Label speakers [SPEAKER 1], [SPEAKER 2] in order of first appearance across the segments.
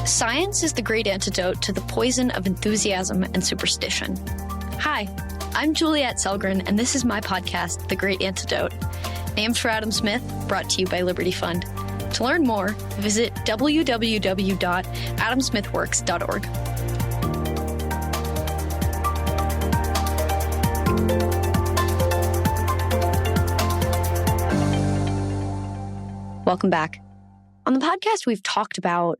[SPEAKER 1] Science is the great antidote to the poison of enthusiasm and superstition. Hi, I'm Juliette Sellgren, and this is my podcast, The Great Antidote, named for Adam Smith, brought to you by Liberty Fund. To learn more, visit www.AdamSmithWorks.org. Welcome back. On the podcast, we've talked about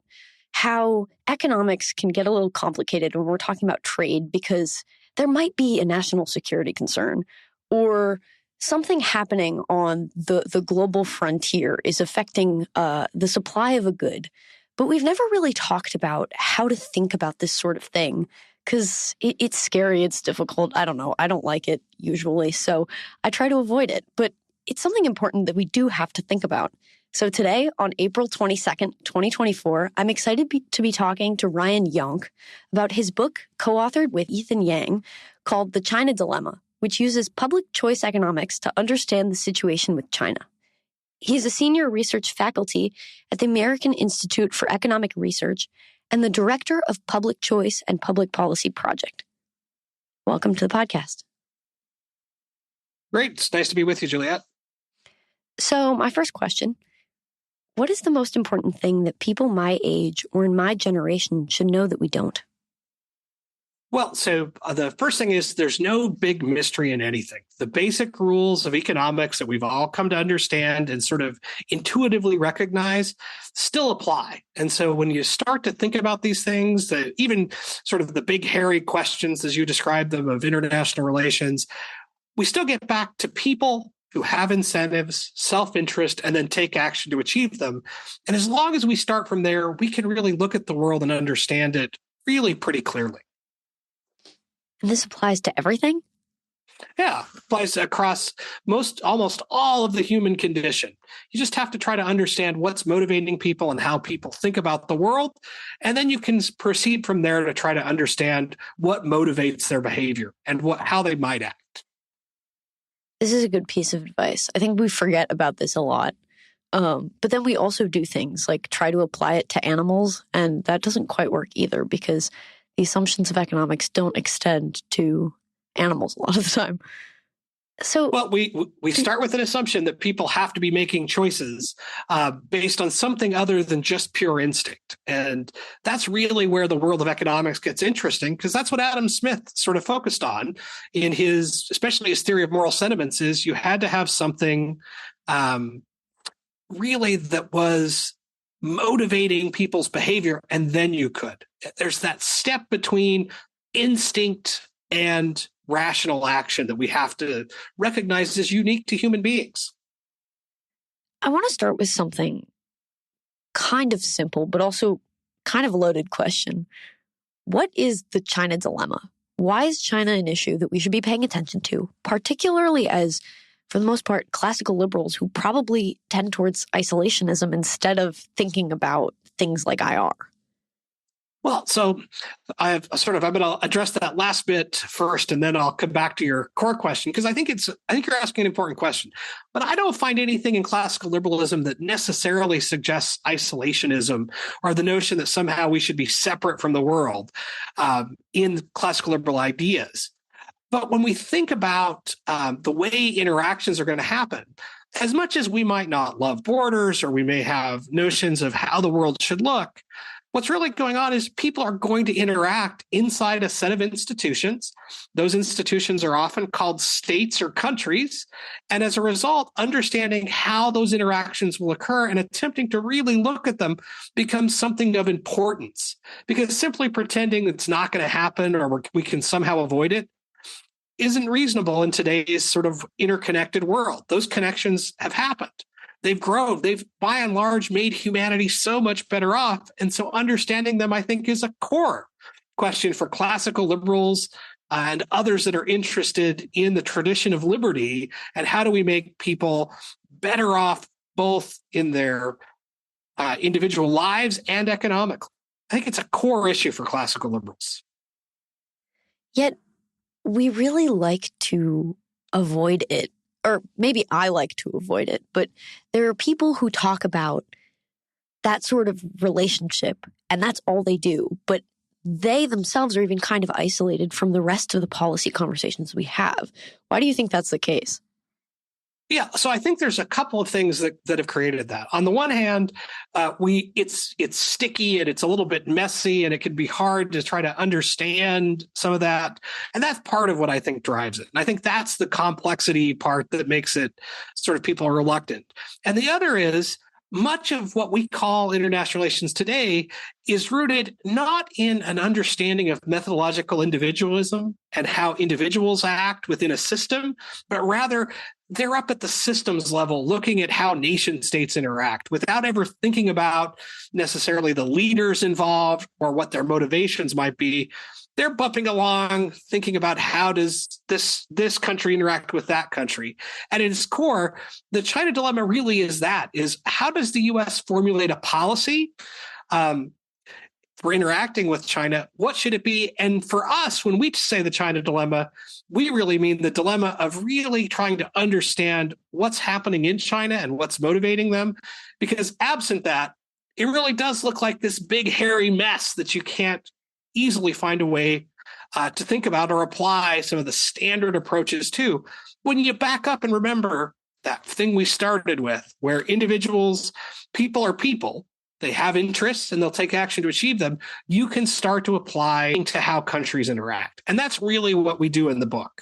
[SPEAKER 1] how economics can get a little complicated when we're talking about trade because there might be a national security concern or something happening on the global frontier is affecting the supply of a good. But we've never really talked about how to think about this sort of thing because it's scary, it's difficult. I don't know. I don't like it usually, so I try to avoid it. But it's something important that we do have to think about. So today, on April 22nd, 2024, I'm excited to be talking to Ryan Yonk about his book, co-authored with Ethan Yang, called The China Dilemma, which uses public choice economics to understand the situation with China. He's a senior research faculty at the American Institute for Economic Research and the director of Public Choice and Public Policy Project. Welcome to the podcast.
[SPEAKER 2] Great. It's nice to be with you, Juliette.
[SPEAKER 1] So my first question, what is the most important thing that people my age or in my generation should know that we don't?
[SPEAKER 2] Well, so the first thing is there's no big mystery in anything. The basic rules of economics that we've all come to understand and sort of intuitively recognize still apply. And so when you start to think about these things, that even sort of the big hairy questions as you described them of international relations, we still get back to people who have incentives, self-interest, and then take action to achieve them. And as long as we start from there, we can really look at the world and understand it really pretty clearly.
[SPEAKER 1] And this applies to everything?
[SPEAKER 2] Yeah, applies across almost all of the human condition. You just have to try to understand what's motivating people and how people think about the world. And then you can proceed from there to try to understand what motivates their behavior and how they might act.
[SPEAKER 1] This is a good piece of advice. I think we forget about this a lot. But then we also do things like try to apply it to animals, and that doesn't quite work either because the assumptions of economics don't extend to animals a lot of the time. So,
[SPEAKER 2] well, we start with an assumption that people have to be making choices based on something other than just pure instinct. And that's really where the world of economics gets interesting, because that's what Adam Smith sort of focused on in especially his theory of moral sentiments, is you had to have something really that was motivating people's behavior, and then you could. There's that step between instinct and rational action that we have to recognize as unique to human beings.
[SPEAKER 1] I want to start with something kind of simple, but also kind of a loaded question. What is the China dilemma? Why is China an issue that we should be paying attention to, particularly as, for the most part, classical liberals who probably tend towards isolationism instead of thinking about things like IR?
[SPEAKER 2] Well, so I'm going to address that last bit first, and then I'll come back to your core question, because I think you're asking an important question. But I don't find anything in classical liberalism that necessarily suggests isolationism or the notion that somehow we should be separate from the world in classical liberal ideas. But when we think about the way interactions are going to happen, as much as we might not love borders or we may have notions of how the world should look, what's really going on is people are going to interact inside a set of institutions. Those institutions are often called states or countries. And as a result, understanding how those interactions will occur and attempting to really look at them becomes something of importance. Because simply pretending it's not going to happen or we can somehow avoid it isn't reasonable in today's sort of interconnected world. Those connections have happened. They've grown. They've, by and large, made humanity so much better off. And so understanding them, I think, is a core question for classical liberals and others that are interested in the tradition of liberty. And how do we make people better off both in their individual lives and economically? I think it's a core issue for classical liberals.
[SPEAKER 1] Yet, we really like to avoid it. Or maybe I like to avoid it, but there are people who talk about that sort of relationship, and that's all they do. But they themselves are even kind of isolated from the rest of the policy conversations we have. Why do you think that's the case?
[SPEAKER 2] Yeah, so I think there's a couple of things that have created that. On the one hand, it's sticky and it's a little bit messy, and it can be hard to try to understand some of that. And that's part of what I think drives it. And I think that's the complexity part that makes it sort of people are reluctant. And the other is much of what we call international relations today is rooted not in an understanding of methodological individualism and how individuals act within a system, but rather they're up at the systems level looking at how nation states interact without ever thinking about necessarily the leaders involved or what their motivations might be. They're bumping along, thinking about how does this country interact with that country. And at its core, the China dilemma really is how does the U.S. formulate a policy for interacting with China? What should it be? And for us, when we say the China dilemma, we really mean the dilemma of really trying to understand what's happening in China and what's motivating them. Because absent that, it really does look like this big, hairy mess that you can't easily find a way to think about or apply some of the standard approaches to. When you back up and remember that thing we started with, where individuals, people are people, they have interests and they'll take action to achieve them, you can start to apply to how countries interact. And that's really what we do in the book.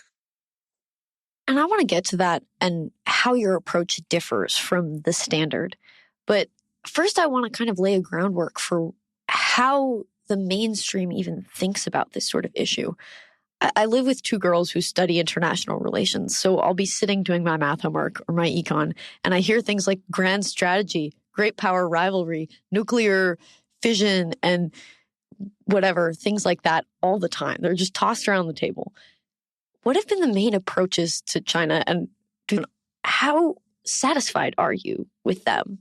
[SPEAKER 1] And I want to get to that and how your approach differs from the standard. But first, I want to kind of lay a groundwork for how the mainstream even thinks about this sort of issue. I live with two girls who study international relations, so I'll be sitting doing my math homework or my econ, and I hear things like grand strategy, great power rivalry, nuclear fission, and whatever, things like that all the time. They're just tossed around the table. What have been the main approaches to China, and how satisfied are you with them?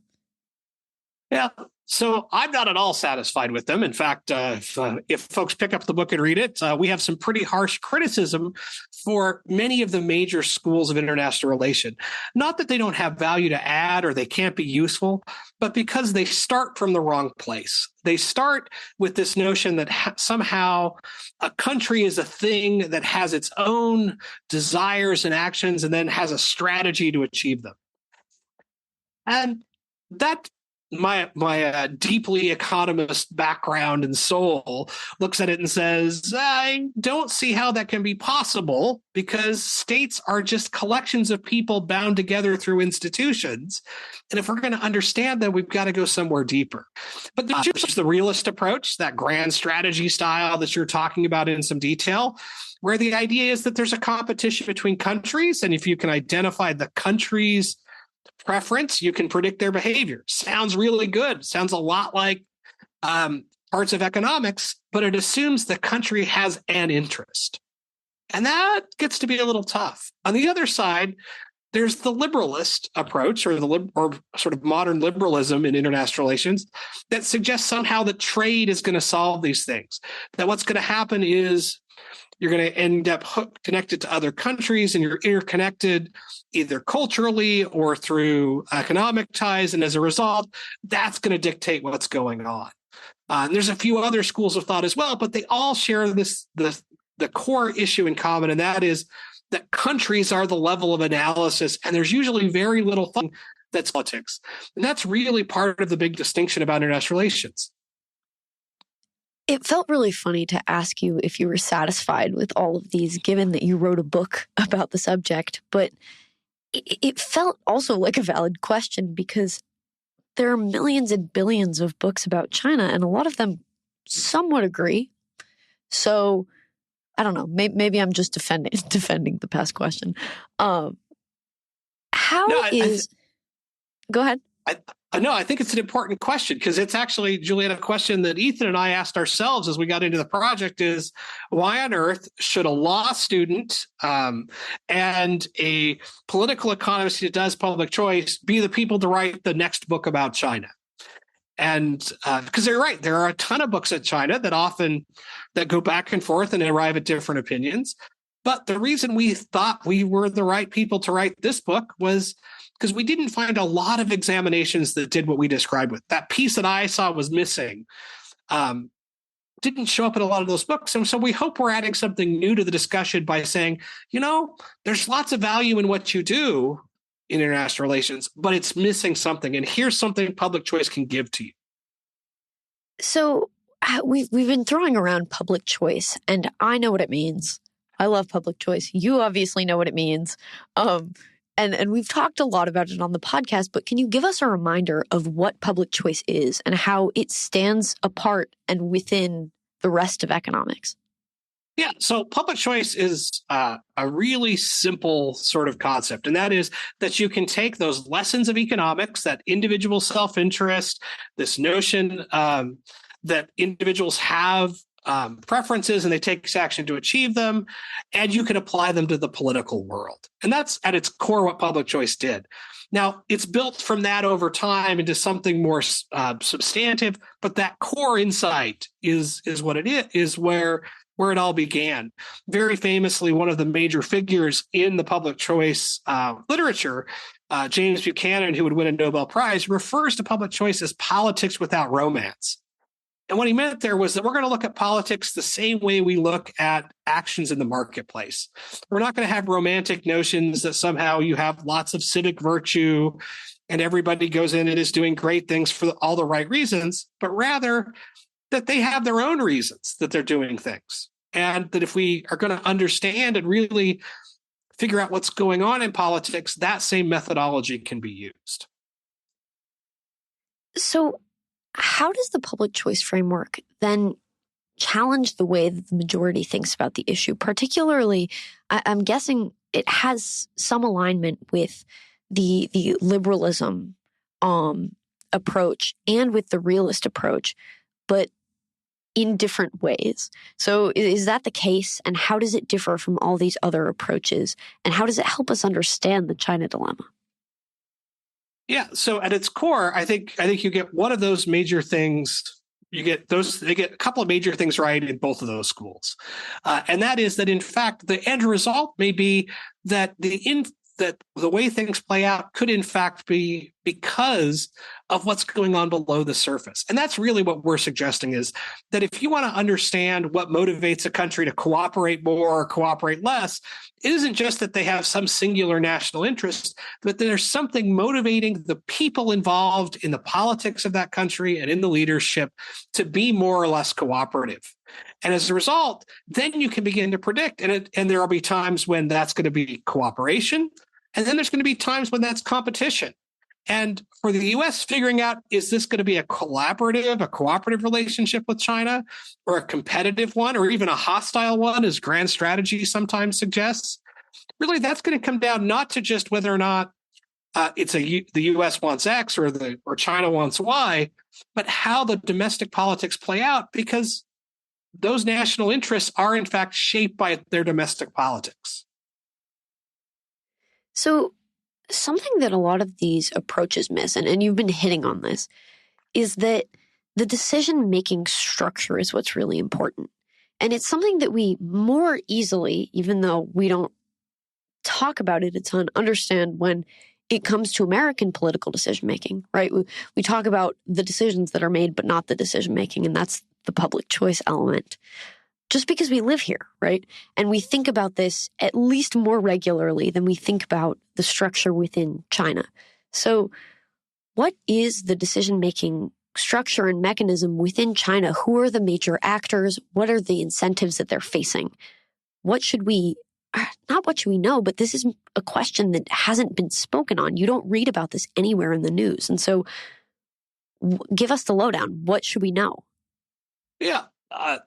[SPEAKER 2] Yeah. So I'm not at all satisfied with them. In fact, if folks pick up the book and read it, we have some pretty harsh criticism for many of the major schools of international relation. Not that they don't have value to add or they can't be useful, but because they start from the wrong place. They start with this notion that somehow a country is a thing that has its own desires and actions and then has a strategy to achieve them. And that my deeply economist background and soul looks at it and says, I don't see how that can be possible because states are just collections of people bound together through institutions. And if we're going to understand that, we've got to go somewhere deeper. But there's just the realist approach, that grand strategy style that you're talking about in some detail, where the idea is that there's a competition between countries. And if you can identify the countries' preference, you can predict their behavior. Sounds really good. Sounds a lot like parts of economics, but it assumes the country has an interest. And that gets to be a little tough. On the other side, there's the liberalist approach or sort of modern liberalism in international relations that suggests somehow that trade is going to solve these things, that what's going to happen is you're going to end up connected to other countries and you're interconnected either culturally or through economic ties. And as a result, that's going to dictate what's going on. And there's a few other schools of thought as well, but they all share the core issue in common. And that is that countries are the level of analysis. And there's usually very little thing that's politics. And that's really part of the big distinction about international relations.
[SPEAKER 1] It felt really funny to ask you if you were satisfied with all of these, given that you wrote a book about the subject. But it felt also like a valid question because there are millions and billions of books about China, and a lot of them somewhat agree. So I don't know. Maybe I'm just defending the past question. Go ahead.
[SPEAKER 2] I think it's an important question because it's actually, Juliette, a question that Ethan and I asked ourselves as we got into the project is why on earth should a law student and a political economist who does public choice be the people to write the next book about China? And because they're right, there are a ton of books at China that go back and forth and arrive at different opinions. But the reason we thought we were the right people to write this book was because we didn't find a lot of examinations that did what we described with. That piece that I saw was missing. Didn't show up in a lot of those books. And so we hope we're adding something new to the discussion by saying, there's lots of value in what you do in international relations, but it's missing something. And here's something public choice can give to you.
[SPEAKER 1] So we've been throwing around public choice, and I know what it means. I love public choice. You obviously know what it means. And we've talked a lot about it on the podcast, but can you give us a reminder of what public choice is and how it stands apart and within the rest of economics?
[SPEAKER 2] Yeah, so public choice is a really simple sort of concept, and that is that you can take those lessons of economics, that individual self-interest, this notion that individuals have preferences and they take action to achieve them, and you can apply them to the political world. And that's at its core what public choice did. Now, it's built from that over time into something more substantive, but that core insight is what it is where it all began. Very famously, one of the major figures in the public choice literature, James Buchanan, who would win a Nobel Prize, refers to public choice as politics without romance. And what he meant there was that we're going to look at politics the same way we look at actions in the marketplace. We're not going to have romantic notions that somehow you have lots of civic virtue and everybody goes in and is doing great things for all the right reasons, but rather that they have their own reasons that they're doing things. And that if we are going to understand and really figure out what's going on in politics, that same methodology can be used.
[SPEAKER 1] So how does the public choice framework then challenge the way that the majority thinks about the issue? Particularly, I'm guessing it has some alignment with the liberalism approach and with the realist approach, but in different ways. So is that the case? And how does it differ from all these other approaches? And how does it help us understand the China dilemma?
[SPEAKER 2] Yeah. So at its core, I think you get one of those major things. They get a couple of major things right in both of those schools. And that is that, in fact, the end result may be that that the way things play out could, in fact, be because of what's going on below the surface. And that's really what we're suggesting, is that if you want to understand what motivates a country to cooperate more or cooperate less, it isn't just that they have some singular national interest, but there's something motivating the people involved in the politics of that country and in the leadership to be more or less cooperative. And as a result, then you can begin to predict, and there will be times when that's going to be cooperation, and then there's going to be times when that's competition. And for the U.S., figuring out, is this going to be a cooperative relationship with China, or a competitive one, or even a hostile one, as grand strategy sometimes suggests? Really, that's going to come down not to just whether or not the U.S. wants X or China wants Y, but how the domestic politics play out, because those national interests are, in fact, shaped by their domestic politics.
[SPEAKER 1] So something that a lot of these approaches miss, and you've been hitting on this, is that the decision-making structure is what's really important. And it's something that we more easily, even though we don't talk about it a ton, understand when it comes to American political decision-making, right? We talk about the decisions that are made, but not the decision-making, and that's the public choice element. Just because we live here, right? And we think about this at least more regularly than we think about the structure within China. So what is the decision-making structure and mechanism within China? Who are the major actors? What are the incentives that they're facing? Not what should we know, but this is a question that hasn't been spoken on. You don't read about this anywhere in the news. And so give us the lowdown. What should we know?
[SPEAKER 2] Yeah.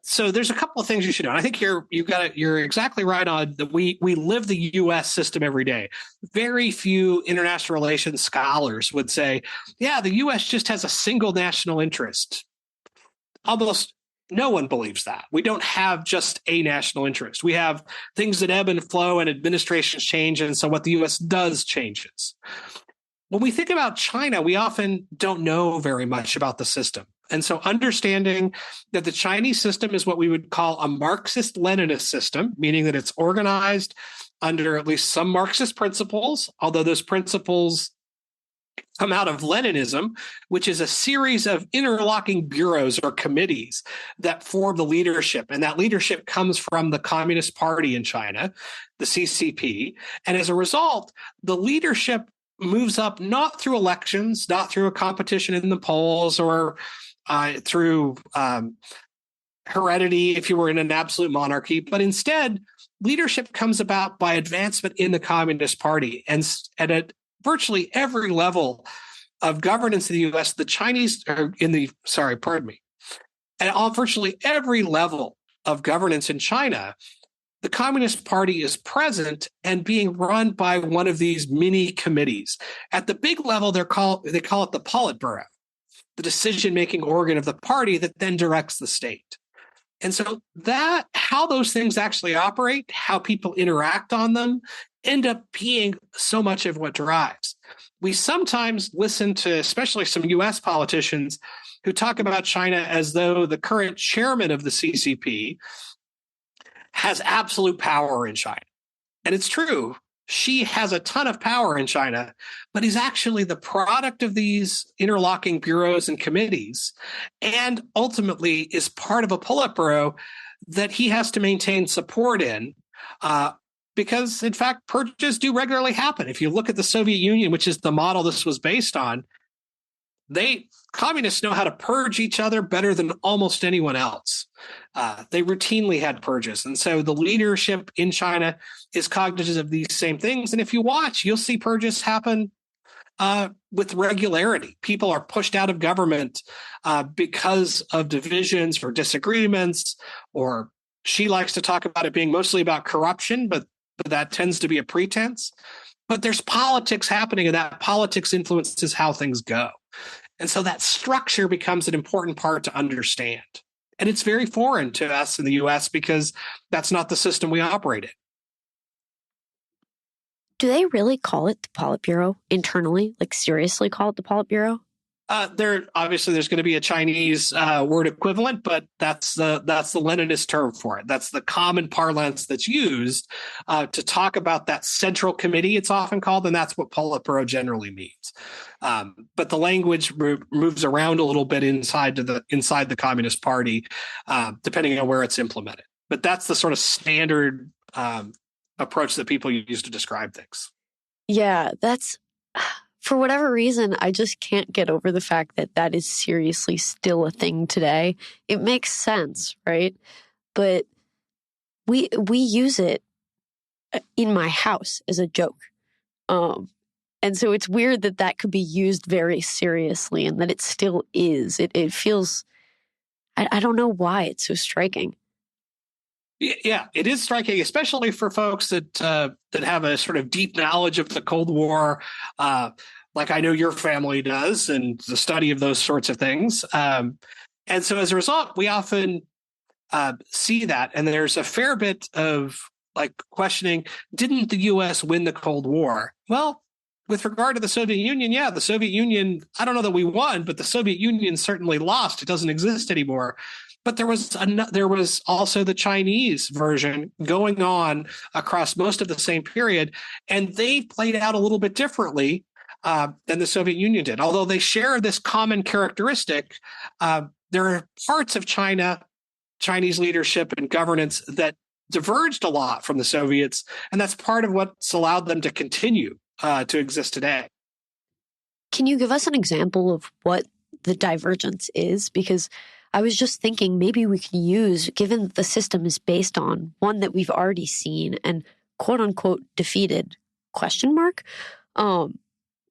[SPEAKER 2] So there's a couple of things you should know. I think you're exactly right on that. We live the U.S. system every day. Very few international relations scholars would say, yeah, the U.S. just has a single national interest. Almost no one believes that. We don't have just a national interest. We have things that ebb and flow, and administrations change, and so what the U.S. does changes. When we think about China, we often don't know very much about the system. And so understanding that the Chinese system is what we would call a Marxist-Leninist system, meaning that it's organized under at least some Marxist principles, although those principles come out of Leninism, which is a series of interlocking bureaus or committees that form the leadership. And that leadership comes from the Communist Party in China, the CCP. And as a result, the leadership moves up not through elections, not through a competition in the polls or through heredity if you were in an absolute monarchy, but instead, leadership comes about by advancement in the Communist Party. And at virtually every level of governance in the U.S., the Chinese are at virtually every level of governance in China, the Communist Party is present and being run by one of these mini committees. At the big level, they call it the Politburo, the decision-making organ of the party that then directs the state. And so how those things actually operate, how people interact on them, end up being so much of what drives. We sometimes listen to, especially some US politicians, who talk about China as though the current chairman of the CCP has absolute power in China. And it's true. She has a ton of power in China, but he's actually the product of these interlocking bureaus and committees, and ultimately is part of a Politburo that he has to maintain support in, because, in fact, purges do regularly happen. If you look at the Soviet Union, which is the model this was based on, communists know how to purge each other better than almost anyone else. They routinely had purges. And so the leadership in China is cognizant of these same things. And if you watch, you'll see purges happen with regularity. People are pushed out of government because of divisions or disagreements, or she likes to talk about it being mostly about corruption, but that tends to be a pretense. But there's politics happening, and that politics influences how things go. And so that structure becomes an important part to understand. And it's very foreign to us in the US because that's not the system we operate in.
[SPEAKER 1] Do they really call it the Politburo internally? Like seriously call it the Politburo?
[SPEAKER 2] Obviously there's going to be a Chinese word equivalent, but that's the Leninist term for it. That's the common parlance that's used to talk about that central committee, it's often called, and that's what Politburo generally means. But the language moves around a little bit inside the Communist Party, depending on where it's implemented. But that's the sort of standard approach that people use to describe things.
[SPEAKER 1] Yeah, that's... For whatever reason, I just can't get over the fact that that is seriously still a thing today. It makes sense, right? But we use it in my house as a joke. And so it's weird that could be used very seriously and that it still is. It feels, I don't know why it's so striking.
[SPEAKER 2] Yeah, it is striking, especially for folks that have a sort of deep knowledge of the Cold War, like I know your family does, and the study of those sorts of things. And so as a result, we often see that. And there's a fair bit of like questioning, didn't the U.S. win the Cold War? Well, with regard to the Soviet Union, yeah, the Soviet Union, I don't know that we won, but the Soviet Union certainly lost. It doesn't exist anymore. But there was also the Chinese version going on across most of the same period, and they played out a little bit differently than the Soviet Union did. Although they share this common characteristic, there are parts of Chinese leadership and governance that diverged a lot from the Soviets, and that's part of what's allowed them to continue to exist today.
[SPEAKER 1] Can you give us an example of what the divergence is? Because I was just thinking maybe we can use, given that the system is based on one that we've already seen and quote unquote defeated ?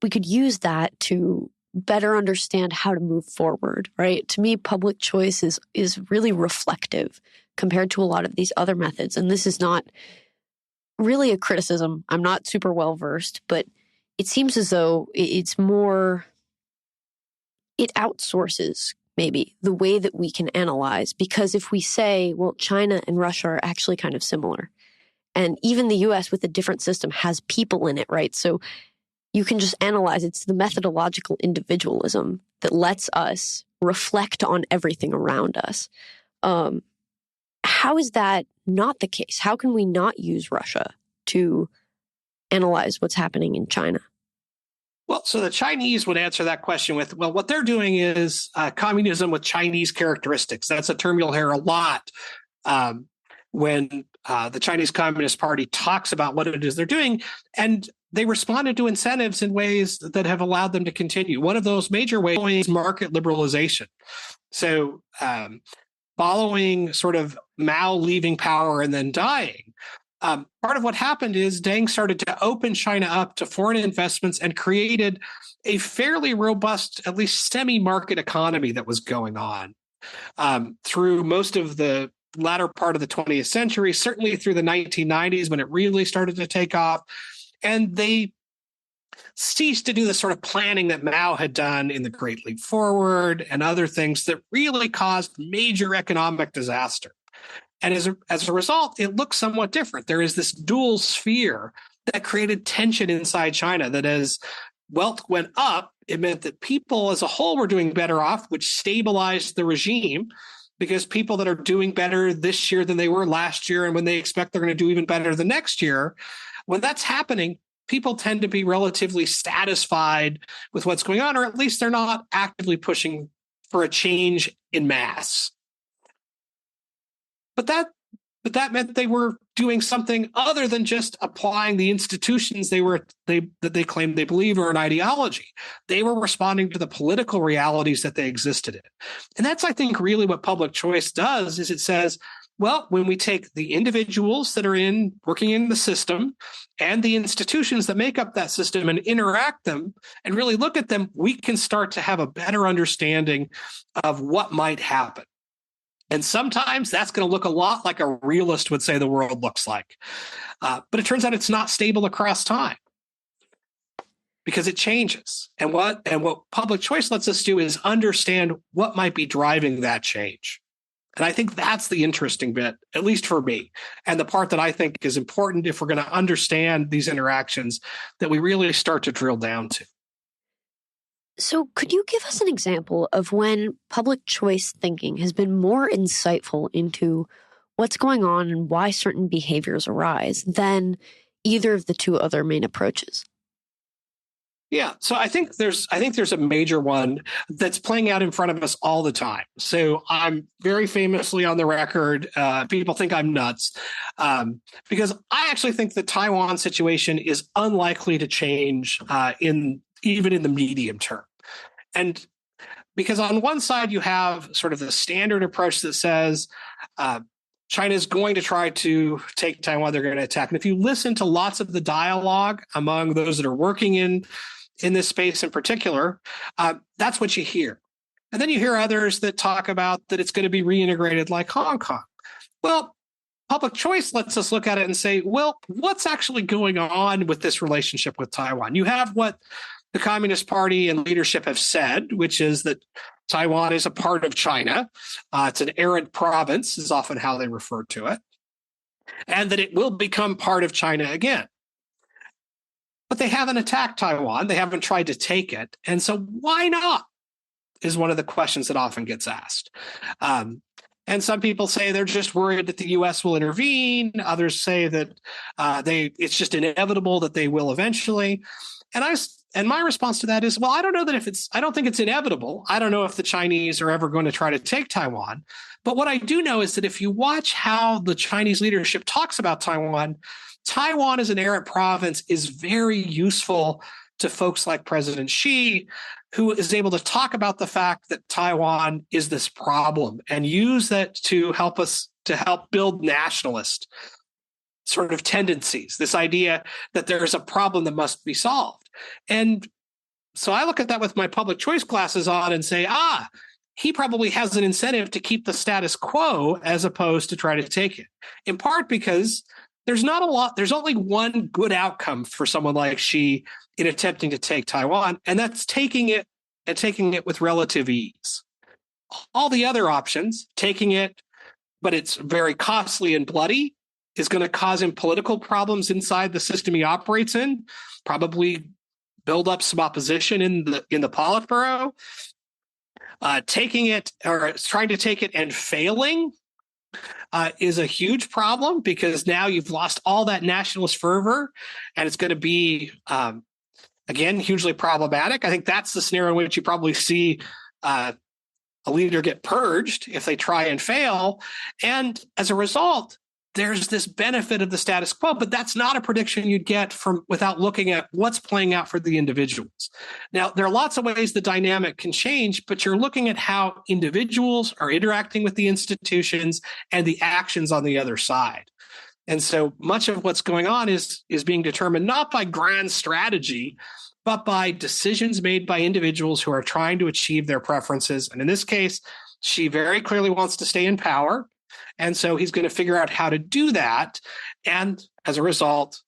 [SPEAKER 1] We could use that to better understand how to move forward, right? To me, public choice is really reflective compared to a lot of these other methods. And this is not really a criticism. I'm not super well versed, but it seems as though it's more, it outsources maybe the way that we can analyze. Because if we say, well, China and Russia are actually kind of similar, and even the US with a different system has people in it, right? So you can just analyze. It's the methodological individualism that lets us reflect on everything around us. How is that not the case? How can we not use Russia to analyze what's happening in China?
[SPEAKER 2] Well, so the Chinese would answer that question with, well, what they're doing is communism with Chinese characteristics. That's a term you'll hear a lot when the Chinese Communist Party talks about what it is they're doing. And they responded to incentives in ways that have allowed them to continue. One of those major ways is market liberalization. So following sort of Mao leaving power and then dying, part of what happened is Deng started to open China up to foreign investments and created a fairly robust, at least semi-market economy that was going on through most of the latter part of the 20th century, certainly through the 1990s when it really started to take off. And they ceased to do the sort of planning that Mao had done in the Great Leap Forward and other things that really caused major economic disaster. And as a result, it looks somewhat different. There is this dual sphere that created tension inside China that as wealth went up, it meant that people as a whole were doing better off, which stabilized the regime because people that are doing better this year than they were last year and when they expect they're going to do even better the next year, when that's happening, people tend to be relatively satisfied with what's going on, or at least they're not actively pushing for a change in mass. But that meant they were doing something other than just applying the institutions that they claimed they believed were an ideology. They were responding to the political realities that they existed in. And that's, I think, really what public choice does, is it says, well, when we take the individuals that are working in the system and the institutions that make up that system and interact them and really look at them, we can start to have a better understanding of what might happen. And sometimes that's going to look a lot like a realist would say the world looks like. But it turns out it's not stable across time because it changes. And what public choice lets us do is understand what might be driving that change. And I think that's the interesting bit, at least for me, and the part that I think is important if we're going to understand these interactions that we really start to drill down to.
[SPEAKER 1] So could you give us an example of when public choice thinking has been more insightful into what's going on and why certain behaviors arise than either of the two other main approaches?
[SPEAKER 2] Yeah, so I think there's a major one that's playing out in front of us all the time. So I'm very famously on the record. People think I'm nuts because I actually think the Taiwan situation is unlikely to change even in the medium term. And because on one side, you have sort of the standard approach that says China is going to try to take Taiwan, they're going to attack. And if you listen to lots of the dialogue among those that are working in this space in particular, that's what you hear. And then you hear others that talk about that it's going to be reintegrated like Hong Kong. Well, public choice lets us look at it and say, well, what's actually going on with this relationship with Taiwan? You have what the Communist Party and leadership have said, which is that Taiwan is a part of China. It's an errant province, is often how they refer to it, and that it will become part of China again. But they haven't attacked Taiwan. They haven't tried to take it. And so why not is one of the questions that often gets asked. And some people say they're just worried that the U.S. will intervene. Others say that it's just inevitable that they will eventually. And my response to that is, well, I don't know that I don't think it's inevitable. I don't know if the Chinese are ever going to try to take Taiwan. But what I do know is that if you watch how the Chinese leadership talks about Taiwan as an errant province is very useful to folks like President Xi, who is able to talk about the fact that Taiwan is this problem and use that to help build nationalist sort of tendencies, this idea that there is a problem that must be solved. And so I look at that with my public choice glasses on and say, he probably has an incentive to keep the status quo as opposed to try to take it, in part because there's only one good outcome for someone like Xi in attempting to take Taiwan, and that's taking it with relative ease. All the other options, taking it, but it's very costly and bloody, is going to cause him political problems inside the system he operates in, probably build up some opposition in the Politburo. Taking it or trying to take it and failing is a huge problem because now you've lost all that nationalist fervor, and it's going to be Again, hugely problematic. I think that's the scenario in which you probably see a leader get purged if they try and fail. And as a result, there's this benefit of the status quo, but that's not a prediction you'd get from without looking at what's playing out for the individuals. Now, there are lots of ways the dynamic can change, but you're looking at how individuals are interacting with the institutions and the actions on the other side. And so much of what's going on is being determined not by grand strategy, but by decisions made by individuals who are trying to achieve their preferences. And in this case, she very clearly wants to stay in power. And so he's going to figure out how to do that. And as a result,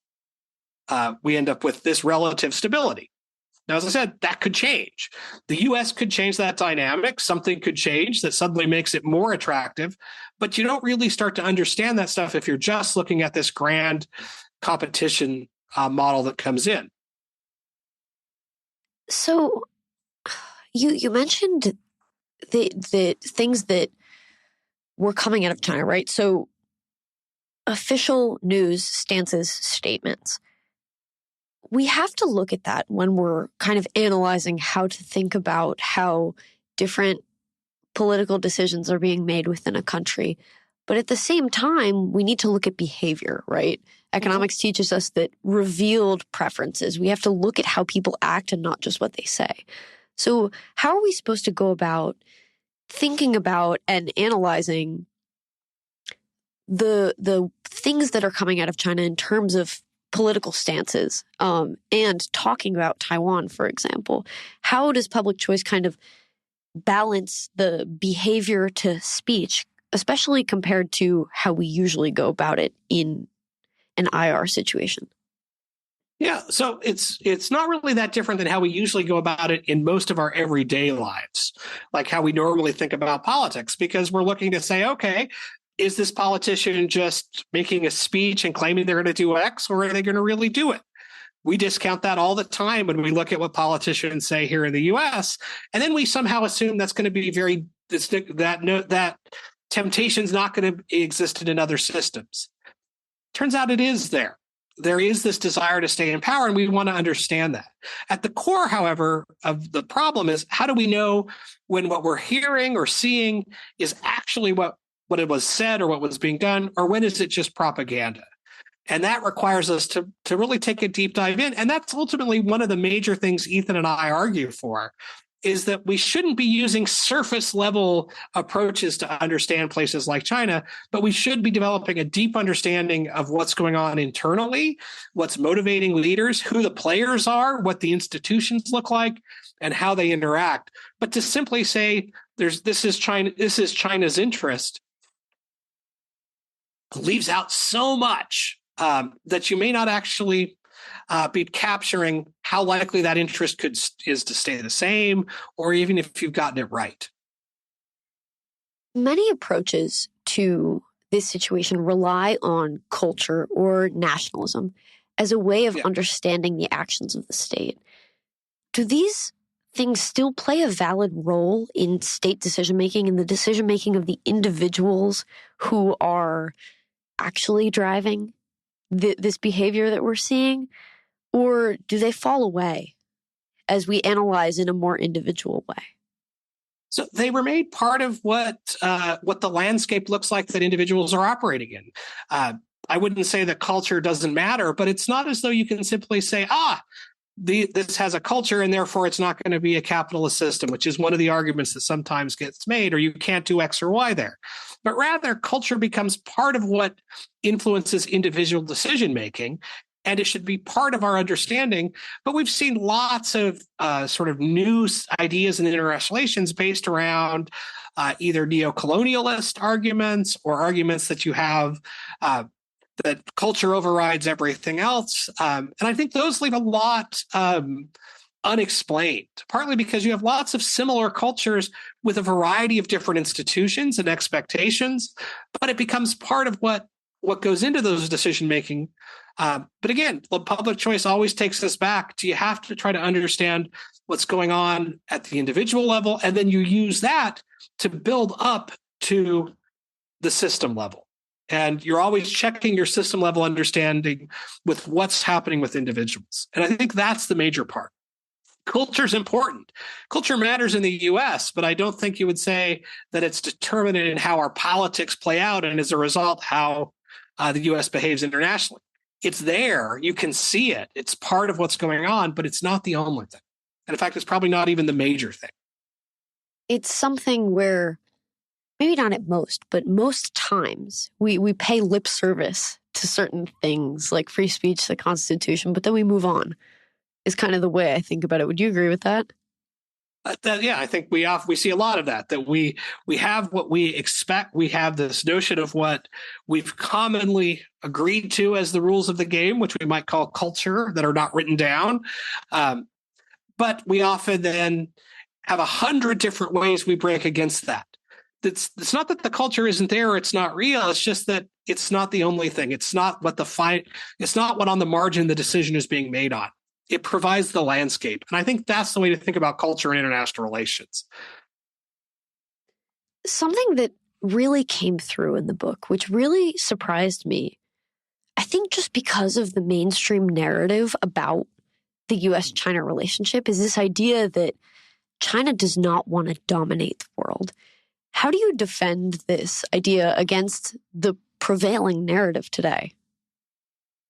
[SPEAKER 2] we end up with this relative stability. Now, as I said, that could change. The U.S. could change that dynamic. Something could change that suddenly makes it more attractive. But you don't really start to understand that stuff if you're just looking at this grand competition model that comes in.
[SPEAKER 1] So you mentioned the things that were coming out of China, right? So official news stances, statements. We have to look at that when we're kind of analyzing how to think about how different political decisions are being made within a country. But at the same time, we need to look at behavior, right? Economics teaches us that revealed preferences, we have to look at how people act and not just what they say. So how are we supposed to go about thinking about and analyzing the things that are coming out of China in terms of political stances, and talking about Taiwan, for example? How does public choice kind of balance the behavior to speech, especially compared to how we usually go about it in an IR situation?
[SPEAKER 2] Yeah, so it's not really that different than how we usually go about it in most of our everyday lives, like how we normally think about politics, because we're looking to say, okay, is this politician just making a speech and claiming they're going to do X, or are they going to really do it? We discount that all the time when we look at what politicians say here in the U.S., and then we somehow assume that's going to be that temptation's not going to exist in other systems. Turns out it is there. There is this desire to stay in power, and we want to understand that. At the core, however, of the problem is, how do we know when what we're hearing or seeing is actually what it was said or what was being done, or when is it just propaganda? And that requires us to really take a deep dive in. And that's ultimately one of the major things Ethan and I argue for, is that we shouldn't be using surface level approaches to understand places like China, but we should be developing a deep understanding of what's going on internally, what's motivating leaders, who the players are, what the institutions look like, and how they interact. But to simply say this is China's interest leaves out so much that you may not actually be capturing how likely that interest is to stay the same, or even if you've gotten it right.
[SPEAKER 1] Many approaches to this situation rely on culture or nationalism as a way of understanding the actions of the state. Do these things still play a valid role in state decision-making and the decision-making of the individuals who are actually driving this behavior that we're seeing? Or do they fall away as we analyze in a more individual way?
[SPEAKER 2] So they were made part of what the landscape looks like that individuals are operating in. I wouldn't say that culture doesn't matter, but it's not as though you can simply say, this has a culture and therefore it's not going to be a capitalist system, which is one of the arguments that sometimes gets made, or you can't do X or Y there. But rather, culture becomes part of what influences individual decision-making, and it should be part of our understanding. But we've seen lots of sort of new ideas in international relations based around either neo-colonialist arguments or arguments that you have that culture overrides everything else. And I think those leave a lot unexplained, partly because you have lots of similar cultures with a variety of different institutions and expectations, but it becomes part of what goes into those decision-making. But again, public choice always takes us back to, you have to try to understand what's going on at the individual level, and then you use that to build up to the system level. And you're always checking your system level understanding with what's happening with individuals. And I think that's the major part. Culture is important. Culture matters in the US, but I don't think you would say that it's determined in how our politics play out and as a result, how the US behaves internationally. It's there. You can see it. It's part of what's going on, but it's not the only thing. And in fact, it's probably not even the major thing.
[SPEAKER 1] It's something where, maybe not at most, but most times we pay lip service to certain things like free speech, the Constitution, but then we move on, is kind of the way I think about it. Would you agree with that?
[SPEAKER 2] I think we see a lot of that we have what we expect. We have this notion of what we've commonly agreed to as the rules of the game, which we might call culture, that are not written down. But we often then have 100 different ways we break against that. It's not that the culture isn't there, or it's not real. It's just that it's not the only thing. It's not what it's not what on the margin the decision is being made on. It provides the landscape. And I think that's the way to think about culture and international relations.
[SPEAKER 1] Something that really came through in the book, which really surprised me, I think just because of the mainstream narrative about the US-China relationship, is this idea that China does not want to dominate the world. How do you defend this idea against the prevailing narrative today?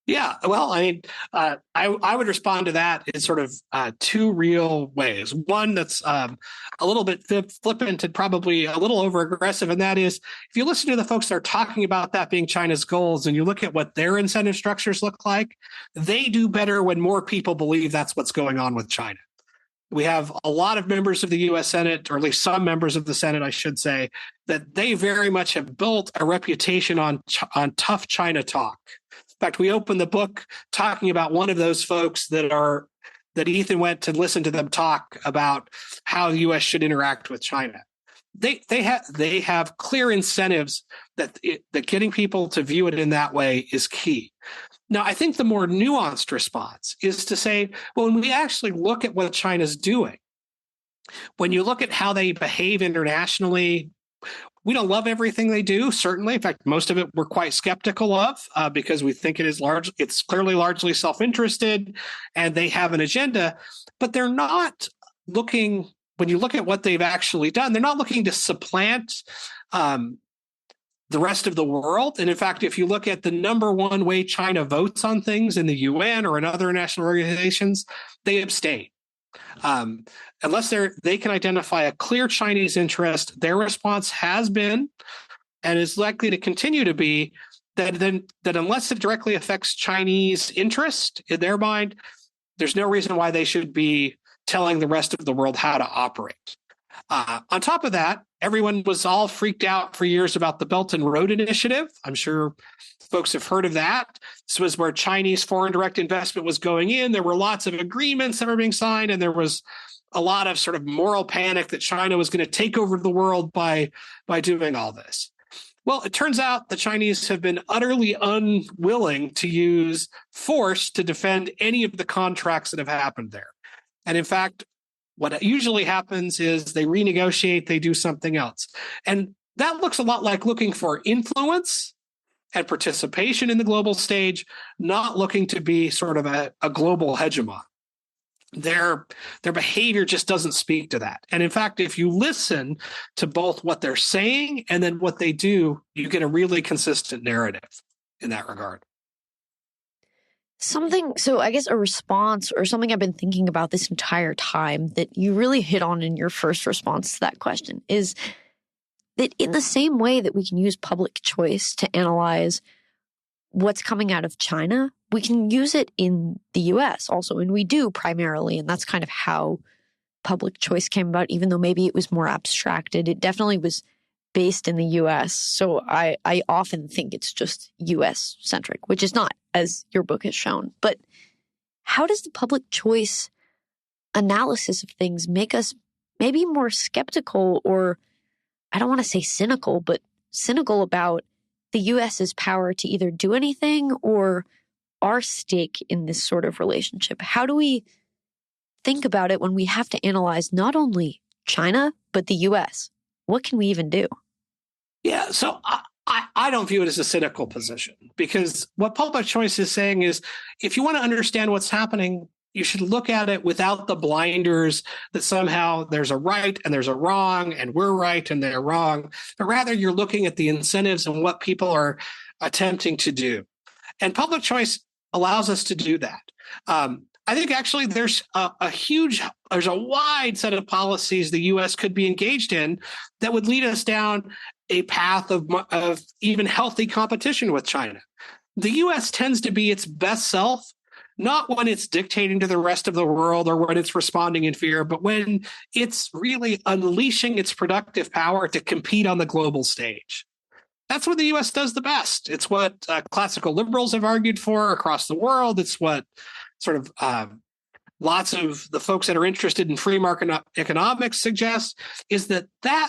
[SPEAKER 2] Yeah, well, I mean, I would respond to that in sort of two real ways. One that's a little bit flippant and probably a little over aggressive, and that is if you listen to the folks that are talking about that being China's goals and you look at what their incentive structures look like, they do better when more people believe that's what's going on with China. We have a lot of members of the U.S. Senate, or at least some members of the Senate, I should say, that they very much have built a reputation on tough China talk. In fact, we opened the book talking about one of those folks that Ethan went to listen to them talk about how the U.S. should interact with China. They have clear incentives that getting people to view it in that way is key. Now, I think the more nuanced response is to say, well, when we actually look at what China's doing, when you look at how they behave internationally, we don't love everything they do, certainly. In fact, most of it we're quite skeptical of because we think it's clearly largely self-interested and they have an agenda, but they're not looking, when you look at what they've actually done, they're not looking to supplant the rest of the world. And in fact, if you look at the number one way China votes on things in the UN or in other international organizations, they abstain. Unless they can identify a clear Chinese interest, their response has been and is likely to continue to be that unless it directly affects Chinese interest in their mind, there's no reason why they should be telling the rest of the world how to operate. On top of that, everyone was all freaked out for years about the Belt and Road Initiative. I'm sure folks have heard of that. This was where Chinese foreign direct investment was going in. There were lots of agreements that were being signed, and there was a lot of sort of moral panic that China was going to take over the world by doing all this. Well, it turns out the Chinese have been utterly unwilling to use force to defend any of the contracts that have happened there. And in fact, what usually happens is they renegotiate, they do something else. And that looks a lot like looking for influence and participation in the global stage, not looking to be sort of a global hegemon. Their behavior just doesn't speak to that. And in fact, if you listen to both what they're saying and then what they do, you get a really consistent narrative in that regard.
[SPEAKER 1] So I guess a response or something I've been thinking about this entire time that you really hit on in your first response to that question is that in the same way that we can use public choice to analyze what's coming out of China, we can use it in the US also, and we do primarily, and that's kind of how public choice came about, even though maybe it was more abstracted. It definitely was based in the US, so I often think it's just US-centric, which is not, as your book has shown. But how does the public choice analysis of things make us maybe more skeptical, or I don't want to say cynical, but cynical about the US's power to either do anything or our stake in this sort of relationship? How do we think about it when we have to analyze not only China, but the US? What can we even do?
[SPEAKER 2] Yeah, so I don't view it as a cynical position, because what public choice is saying is, if you want to understand what's happening, you should look at it without the blinders that somehow there's a right and there's a wrong and we're right and they're wrong, but rather you're looking at the incentives and what people are attempting to do. And public choice allows us to do that. I think actually there's a wide set of policies the U.S. could be engaged in that would lead us down a path of even healthy competition with China. The U.S. tends to be its best self, not when it's dictating to the rest of the world or when it's responding in fear, but when it's really unleashing its productive power to compete on the global stage. That's what the U.S. does the best. It's what classical liberals have argued for across the world. It's what sort of lots of the folks that are interested in free market economics suggest, is that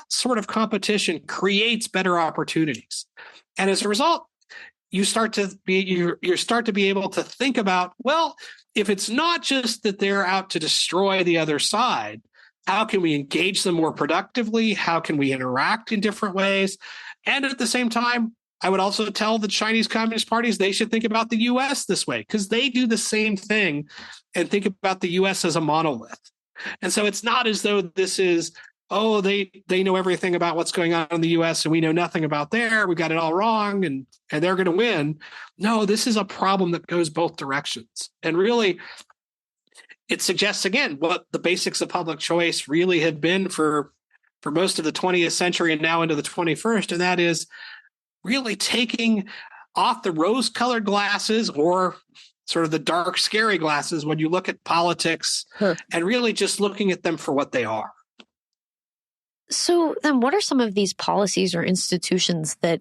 [SPEAKER 2] sort of competition creates better opportunities. And as a result, you start to be able to think about, well, if it's not just that they're out to destroy the other side, how can we engage them more productively? How can we interact in different ways? And at the same time, I would also tell the Chinese Communist parties they should think about the U.S. this way, because they do the same thing and think about the U.S. as a monolith. And so it's not as though this is, they know everything about what's going on in the U.S. and we know nothing about there. We got it all wrong and they're going to win. No, this is a problem that goes both directions. And really, it suggests, again, what the basics of public choice really had been for most of the 20th century and now into the 21st, and that is really taking off the rose-colored glasses or sort of the dark, scary glasses when you look at politics and really just looking at them for what they are.
[SPEAKER 1] So then what are some of these policies or institutions that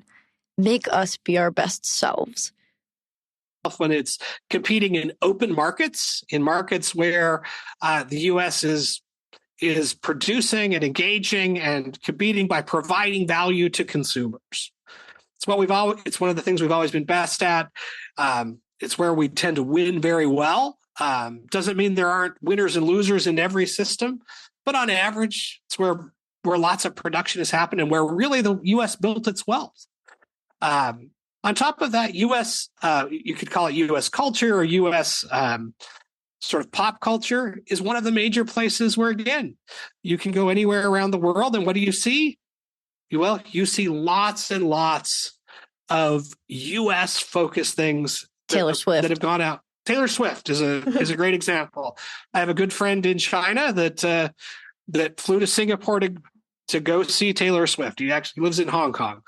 [SPEAKER 1] make us be our best selves?
[SPEAKER 2] When it's competing in open markets, in markets where the U.S. is producing and engaging and competing by providing value to consumers. It's one of the things we've always been best at. It's where we tend to win very well. Doesn't mean there aren't winners and losers in every system, but on average, it's where lots of production has happened and where really the U.S. built its wealth. On top of that, U.S., you could call it U.S. culture or U.S. Sort of pop culture is one of the major places where, again, you can go anywhere around the world. And what do you see? Well, you see lots and lots of U.S. focused things
[SPEAKER 1] Taylor Swift
[SPEAKER 2] that have gone out. Taylor Swift is a great example. I have a good friend in China that flew to Singapore to go see Taylor Swift. He actually lives in Hong Kong.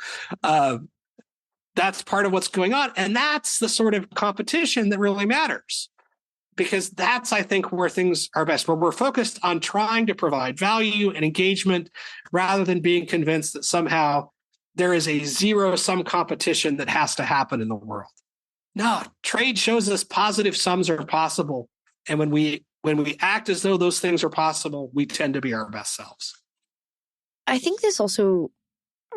[SPEAKER 2] That's part of what's going on. And that's the sort of competition that really matters, because that's, I think, where things are best, where we're focused on trying to provide value and engagement rather than being convinced that somehow there is a zero-sum competition that has to happen in the world. No, trade shows us positive sums are possible. And when we act as though those things are possible, we tend to be our best selves.
[SPEAKER 1] I think this also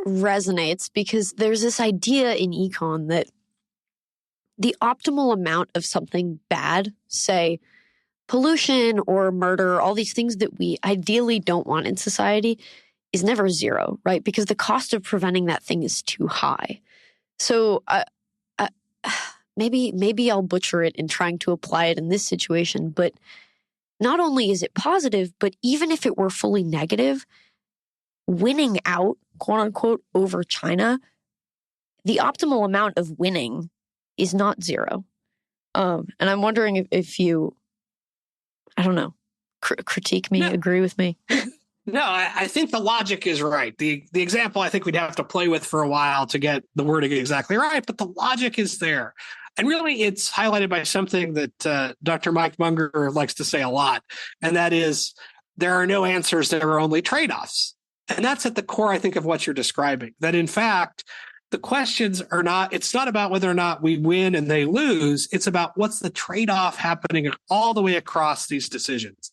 [SPEAKER 1] resonates because there's this idea in econ that the optimal amount of something bad, say pollution or murder, all these things that we ideally don't want in society, is never zero, right? Because the cost of preventing that thing is too high. So maybe I'll butcher it in trying to apply it in this situation, but not only is it positive, but even if it were fully negative, winning out, quote unquote, over China, the optimal amount of winning is not zero. And I'm wondering if you, I don't know, critique me, agree with me.
[SPEAKER 2] No, I think the logic is right. The example I think we'd have to play with for a while to get the wording exactly right, but the logic is there. And really, it's highlighted by something that Dr. Mike Munger likes to say a lot, and that is there are no answers, there are only trade-offs. And that's at the core, I think, of what you're describing, that in fact, the questions are not, it's not about whether or not we win and they lose. It's about what's the trade-off happening all the way across these decisions.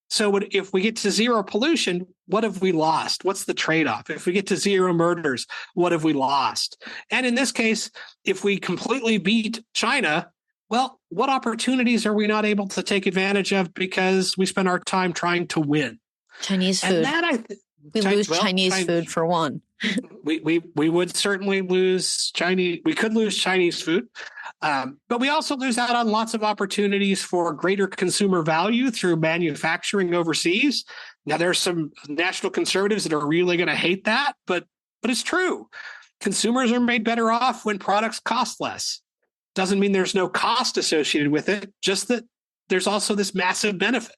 [SPEAKER 2] So if we get to zero pollution, what have we lost? What's the trade-off? If we get to zero murders, what have we lost? And in this case, if we completely beat China, well, what opportunities are we not able to take advantage of because we spend our time trying to win?
[SPEAKER 1] Chinese food.
[SPEAKER 2] And that
[SPEAKER 1] we lose Chinese food for one.
[SPEAKER 2] We would certainly lose Chinese. We could lose Chinese food, but we also lose out on lots of opportunities for greater consumer value through manufacturing overseas. Now, there's some national conservatives that are really going to hate that, but it's true. Consumers are made better off when products cost less. Doesn't mean there's no cost associated with it, just that there's also this massive benefit.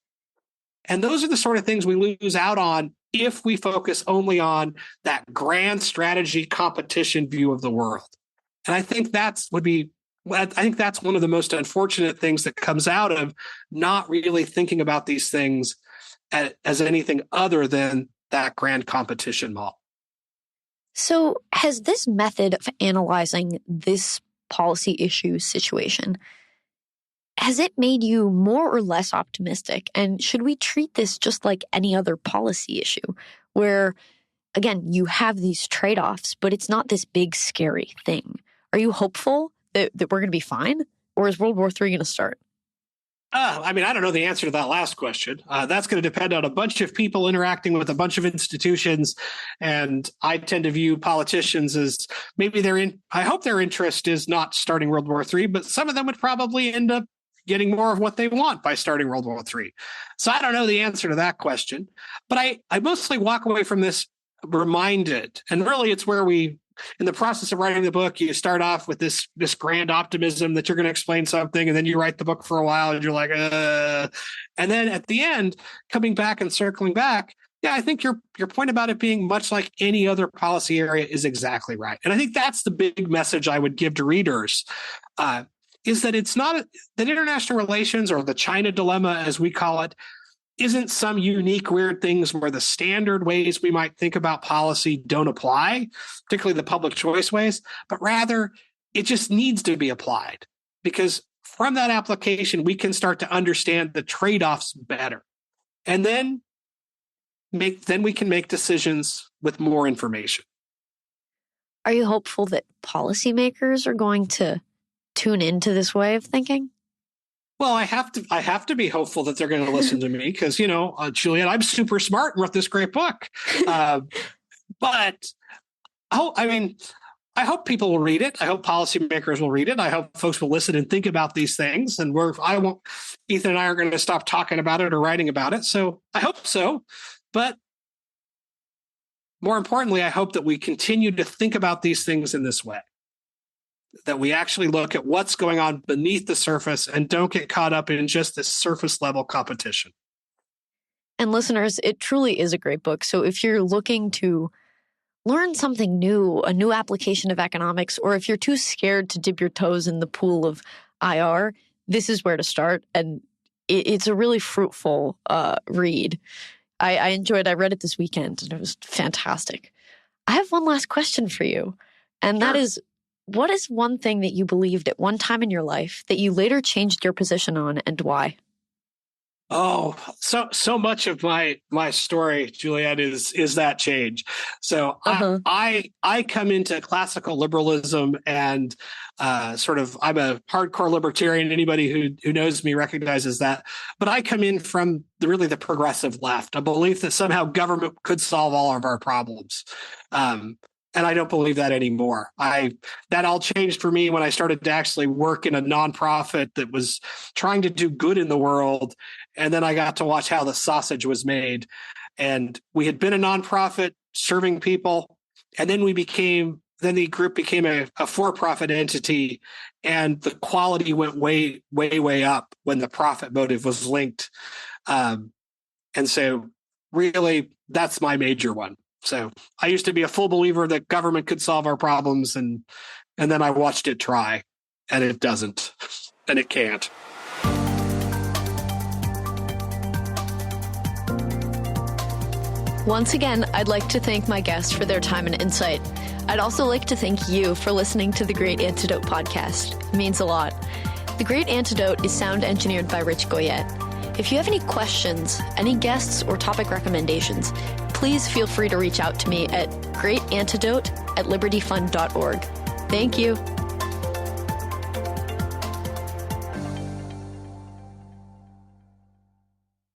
[SPEAKER 2] And those are the sort of things we lose out on if we focus only on that grand strategy competition view of the world. And I think that's one of the most unfortunate things that comes out of not really thinking about these things as anything other than that grand competition model.
[SPEAKER 1] So has this method of analyzing this policy issue situation, has it made you more or less optimistic? And should we treat this just like any other policy issue where, again, you have these trade-offs, but it's not this big, scary thing? Are you hopeful that we're going to be fine? Or is World War III going to start?
[SPEAKER 2] I don't know the answer to that last question. That's going to depend on a bunch of people interacting with a bunch of institutions. And I tend to view politicians as I hope their interest is not starting World War III, but some of them would probably end up getting more of what they want by starting World War III. So I don't know the answer to that question, but I mostly walk away from this reminded, and really it's where in the process of writing the book, you start off with this grand optimism that you're going to explain something, and then you write the book for a while and you're like, and then at the end, coming back and circling back, yeah, I think your point about it being much like any other policy area is exactly right. And I think that's the big message I would give to readers, is that it's not that international relations, or the China dilemma, as we call it, isn't some unique weird things where the standard ways we might think about policy don't apply, particularly the public choice ways, but rather it just needs to be applied, because from that application, we can start to understand the trade-offs better. And then we can make decisions with more information.
[SPEAKER 1] Are you hopeful that policymakers are going to tune into this way of thinking?
[SPEAKER 2] Well, I have to be hopeful that they're going to listen to me because, Juliette, I'm super smart and wrote this great book. But I hope people will read it. I hope policymakers will read it. I hope folks will listen and think about these things. And Ethan and I are going to stop talking about it or writing about it. So I hope so. But more importantly, I hope that we continue to think about these things in this way, that we actually look at what's going on beneath the surface and don't get caught up in just this surface level competition.
[SPEAKER 1] And listeners, it truly is a great book. So if you're looking to learn something new, a new application of economics, or if you're too scared to dip your toes in the pool of IR, this is where to start. And it's a really fruitful read. I read it this weekend and it was fantastic. I have one last question for you. And
[SPEAKER 2] Sure.
[SPEAKER 1] That is, what is one thing that you believed at one time in your life that you later changed your position on, and why?
[SPEAKER 2] Oh, so much of my story, Juliette, is that change. So I come into classical liberalism and I'm a hardcore libertarian. Anybody who knows me recognizes that. But I come in from the progressive left, a belief that somehow government could solve all of our problems. And I don't believe that anymore. That all changed for me when I started to actually work in a nonprofit that was trying to do good in the world. And then I got to watch how the sausage was made. And we had been a nonprofit serving people. And then the group became a for-profit entity. And the quality went way, way, way up when the profit motive was linked. And so really, that's my major one. So I used to be a full believer that government could solve our problems, and then I watched it try, and it doesn't, and it can't.
[SPEAKER 1] Once again, I'd like to thank my guests for their time and insight. I'd also like to thank you for listening to the Great Antidote podcast. It means a lot. The Great Antidote is sound engineered by Rich Goyette. If you have any questions, any guests, or topic recommendations, please feel free to reach out to me at greatantidote@libertyfund.org. Thank you.